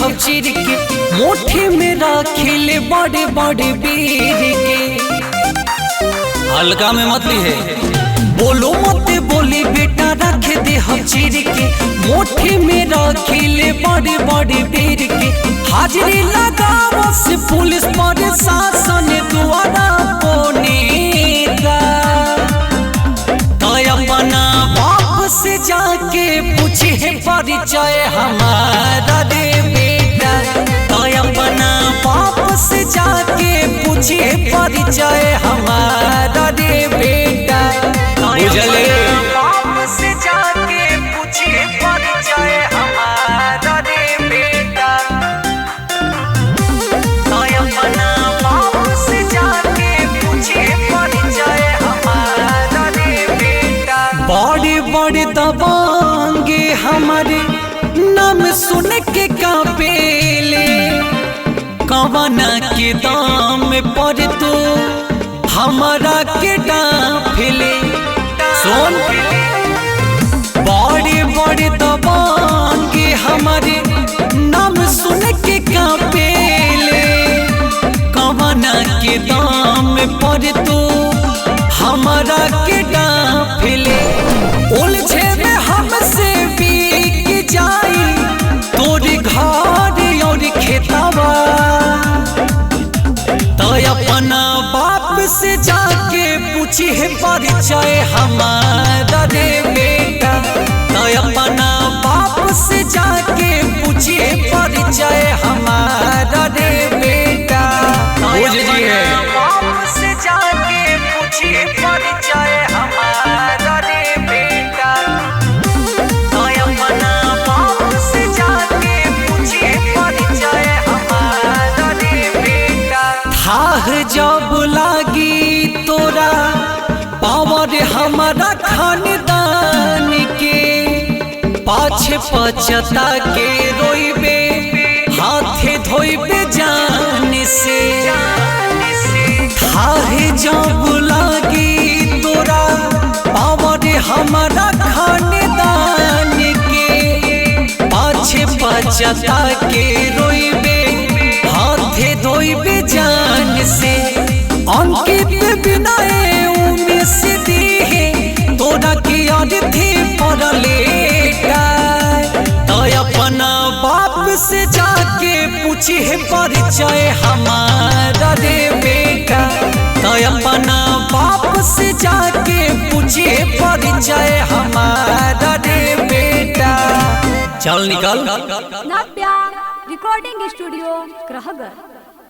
हम चिर के, मोठे में राखिले बड़े बड़े बीर के। हल्का में मत ली है, बोलो मत बोली बेटा, रख दे हम चिर के, मोठे में राखिले बड़े बड़े बीर के। हाजिरी लगाओ से पुलिस प्रशासन द्वारा पोनेगा, तो अपना बाप से जाके पूछे परिचय हमारा रे बेटा, तो अपना बाप से जाके पूछे परिचय हमारा रे बेटा। बुझले बाप से जाके पूछे परिचय हमारा रे बेटा, तो अपना बाप से जाके पूछे परिचय हमारा रे बेटा। बड़े बड़े दबंगे हमारे नाम सुन के कांपेले, कवना के दाम पर तो हमारा के डांफले। सुन, बड़े बड़े दबंगे हमारे नाम सुन के कांपेले, कवना के दाम पर तो हमारा के डांफले। उलझे में हमसे बिक जाई तोरे घर और खेतवा, तो अपना बाप से जाके पूछी है परिचय हमारा रे बेटा, तो अपना बाप से जाके पूछी है परिचय हमारा रे बेटा। बुझ जी है, बाप से जाके पूछी है परिचय हमारा रे बेटा, तो अपना बाप से जाके पूछी है परिचय हमारा रे बेटा। थाह जब लागी तोरा पावर हमारा खानदान के, पाछे पछता के रोइबे हाथे धोइबे जान से। थाह जब लागी तोरा पावर हमारा खानदान के, पाछे पछता के रोइबे हाथे धोइबे जान से। अंकित बिनाए उमेश दिहे तोरा के अर्थी पड़लेगा, तो अपना बाप से जाके पूछी है परिचय हमारा रे बेटा, तो अपना बाप से जाके पूछी है परिचय हमारा रे बेटा। चल निकल। नव्या रिकॉर्डिंग स्टूडियो, ग्रहगर।